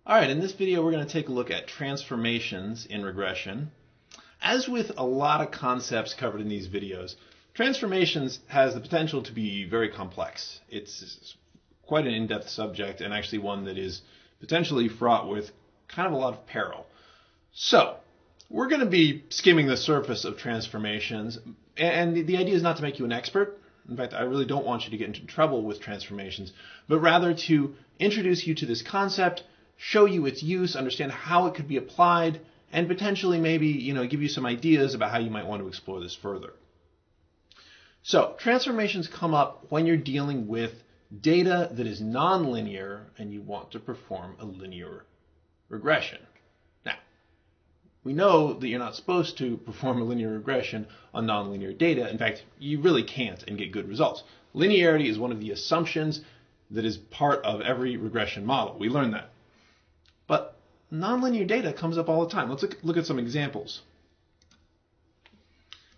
Alright, in this video we're going to take a look at transformations in regression. As with a lot of concepts covered in these videos, transformations has the potential to be very complex. It's quite an in-depth subject and actually one that is potentially fraught with kind of a lot of peril. So, we're going to be skimming the surface of transformations, and the idea is not to make you an expert. In fact, I really don't want you to get into trouble with transformations, but rather to introduce you to this concept, show you its use, understand how it could be applied, and potentially maybe, give you some ideas about how you might want to explore this further. So, transformations come up when you're dealing with data that is nonlinear and you want to perform a linear regression. Now, we know that you're not supposed to perform a linear regression on nonlinear data. In fact, you really can't and get good results. Linearity is one of the assumptions that is part of every regression model. We learned that. But nonlinear data comes up all the time. Let's look at some examples.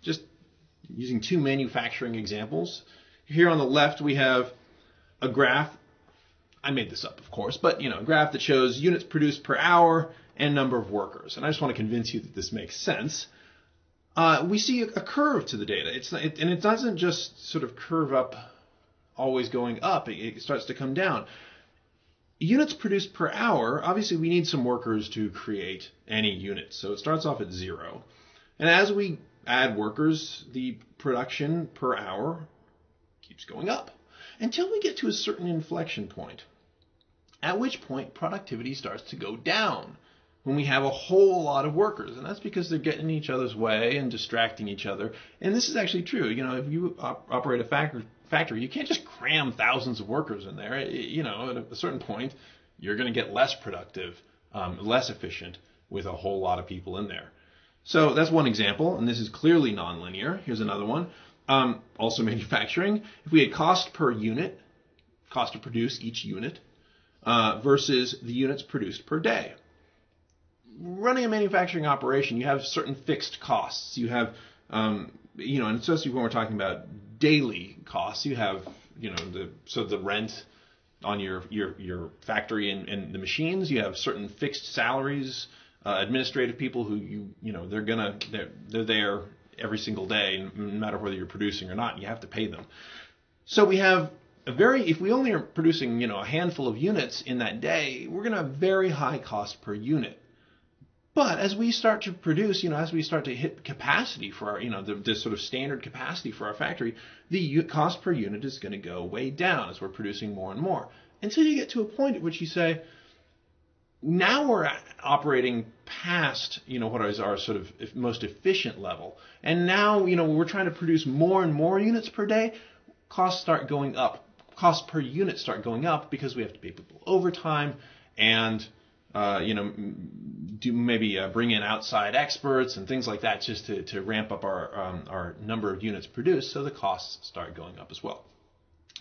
Just using two manufacturing examples. Here on the left we have a graph. I made this up, of course, but a graph that shows units produced per hour and number of workers. And I just want to convince you that this makes sense. We see a curve to the data. And it doesn't just sort of curve up, always going up. It starts to come down. Units produced per hour, obviously we need some workers to create any unit. So it starts off at 0. And as we add workers, the production per hour keeps going up until we get to a certain inflection point, at which point productivity starts to go down when we have a whole lot of workers. And that's because they're getting in each other's way and distracting each other. And this is actually true. If you operate a factory, you can't just cram thousands of workers in there. At a certain point, you're going to get less productive, less efficient with a whole lot of people in there. So that's one example, and this is clearly nonlinear. Here's another one. Also manufacturing. If we had cost per unit, cost to produce each unit, versus the units produced per day. Running a manufacturing operation, you have certain fixed costs. You have, and especially when we're talking about daily costs, you have, the rent on your factory and the machines. You have certain fixed salaries, administrative people who they're there every single day, no matter whether you're producing or not. You have to pay them. So we have if we only are producing a handful of units in that day, we're going to have very high cost per unit. But as we start to produce, as we start to hit capacity for our, the sort of standard capacity for our factory, the cost per unit is going to go way down as we're producing more and more. Until you get to a point at which you say, now we're operating past, what is our sort of most efficient level. And now, we're trying to produce more and more units per day. Costs start going up. Costs per unit start going up because we have to pay people overtime and bring in outside experts and things like that just to ramp up our number of units produced, so the costs start going up as well.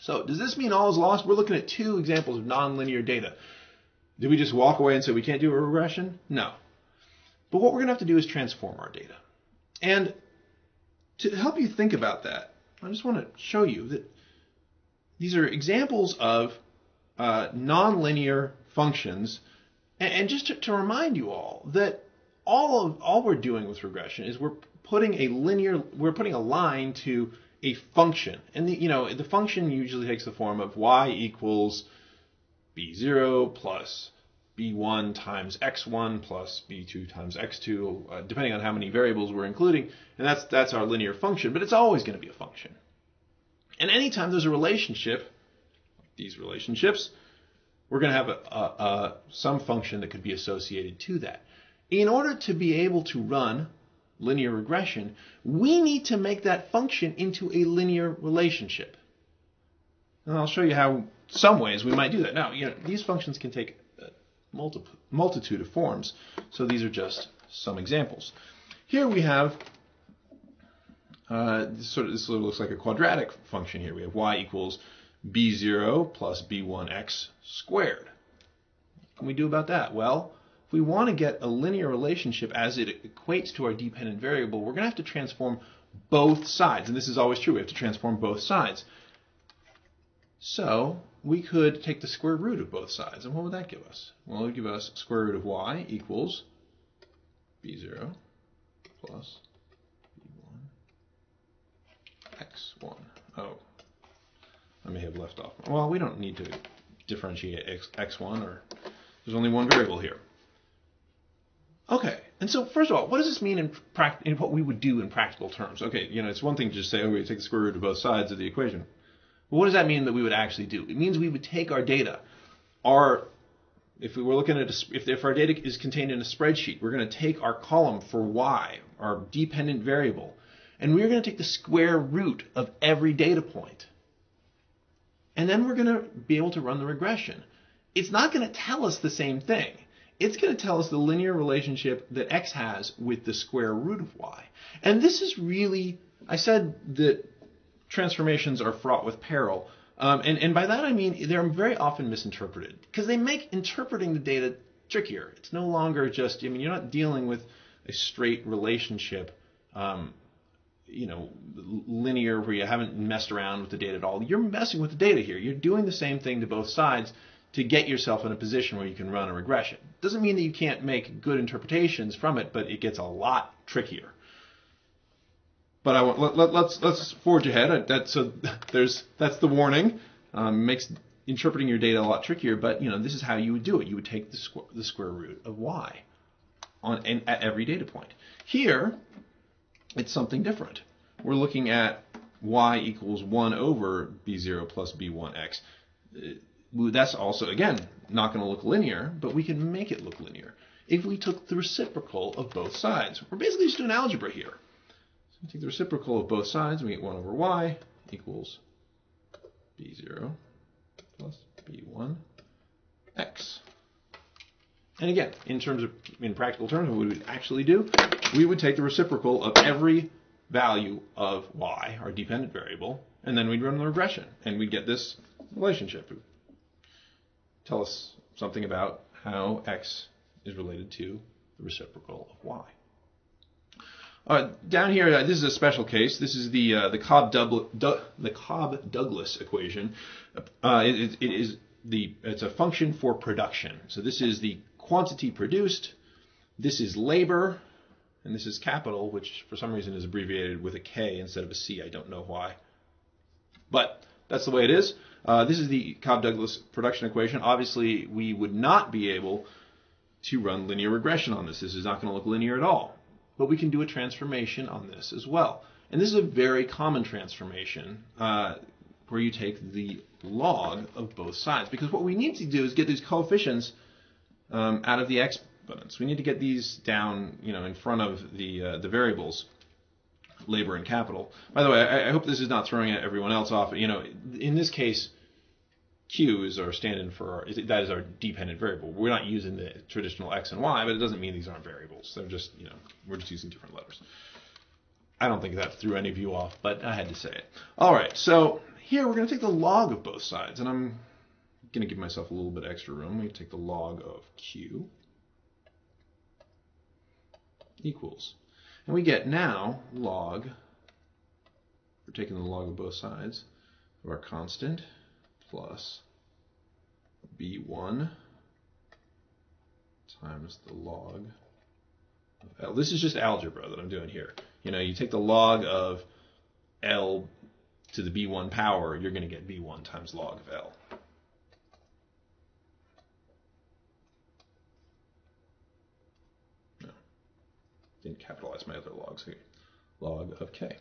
So does this mean all is lost? We're looking at two examples of nonlinear data. Did we just walk away and say we can't do a regression? No. But what we're going to have to do is transform our data. And to help you think about that, I just want to show you that these are examples of nonlinear functions. And just to remind you all that all we're doing with regression is we're putting a line to a function, and the function usually takes the form of y equals b0 plus b1 times x1 plus b2 times x2, depending on how many variables we're including, and that's our linear function. But it's always going to be a function. And anytime there's a relationship, these relationships, we're going to have some function that could be associated to that. In order to be able to run linear regression, we need to make that function into a linear relationship. And I'll show you how some ways we might do that. Now, these functions can take a multitude of forms, so these are just some examples. Here we have this sort of looks like a quadratic function here. We have y equals b0 plus b1x squared. What can we do about that? Well, if we want to get a linear relationship as it equates to our dependent variable, we're going to have to transform both sides. And this is always true. We have to transform both sides. So we could take the square root of both sides. And what would that give us? Well, it would give us square root of y equals b0 plus b1 x1. Oh, I may have left off. Well, we don't need to differentiate x1, or there's only one variable here. Okay, and so first of all, what does this mean in what we would do in practical terms? Okay, it's one thing to just say, we take the square root of both sides of the equation. But what does that mean that we would actually do? It means we would take our data, if we were looking at if our data is contained in a spreadsheet, we're going to take our column for y, our dependent variable, and we're going to take the square root of every data point. And then we're going to be able to run the regression. It's not going to tell us the same thing. It's going to tell us the linear relationship that x has with the square root of y. And this is really, I said that transformations are fraught with peril. And by that I mean they're very often misinterpreted because they make interpreting the data trickier. It's no longer just, you're not dealing with a straight relationship, linear, where you haven't messed around with the data at all. You're messing with the data here. You're doing the same thing to both sides to get yourself in a position where you can run a regression. Doesn't mean that you can't make good interpretations from it, but it gets a lot trickier. But let's forge ahead. That's the warning. Makes interpreting your data a lot trickier. But this is how you would do it. You would take the square root of y at every data point. Here, it's something different. We're looking at y equals 1 over b0 plus b1x. That's also, again, not going to look linear, but we can make it look linear if we took the reciprocal of both sides. We're basically just doing algebra here. So we take the reciprocal of both sides, and we get 1 over y equals b0 plus b1x. And again, in practical terms, what we would actually do, we would take the reciprocal of every value of y, our dependent variable, and then we'd run the regression, and we'd get this relationship. It would tell us something about how x is related to the reciprocal of y. Down here, this is a special case. This is the Cobb-Douglas equation. It's a function for production. So this is the quantity produced. This is labor, and this is capital, which for some reason is abbreviated with a K instead of a C. I don't know why, but that's the way it is. This is the Cobb-Douglas production equation. Obviously, we would not be able to run linear regression on this. This is not going to look linear at all. But we can do a transformation on this as well. And this is a very common transformation where you take the log of both sides. Because what we need to do is get these coefficients out of the exponents. We need to get these down, in front of the variables, labor and capital. By the way, I hope this is not throwing everyone else off. In this case, Q is our stand-in that is our dependent variable. We're not using the traditional X and Y, but it doesn't mean these aren't variables. They're just, we're just using different letters. I don't think that threw any of you off, but I had to say it. All right, so here we're going to take the log of both sides, and I'm going to give myself a little bit extra room. We take the log of Q equals. And we get now log, we're taking the log of both sides of our constant plus b1 times the log of L. This is just algebra that I'm doing here. You take the log of L to the b1 power, you're going to get b1 times log of L. No, didn't capitalize my other logs here. Log of K.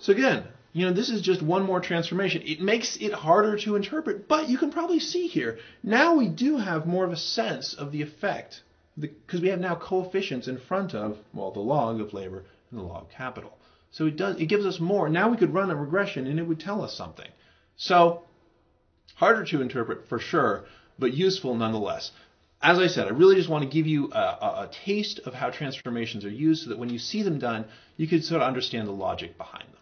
So again, this is just one more transformation. It makes it harder to interpret, but you can probably see here, now we do have more of a sense of the effect, because we have now coefficients in front of, well, the log of labor and the log of capital. So it gives us more. Now we could run a regression and it would tell us something. So harder to interpret for sure, but useful nonetheless. As I said, I really just want to give you a taste of how transformations are used so that when you see them done, you can sort of understand the logic behind them.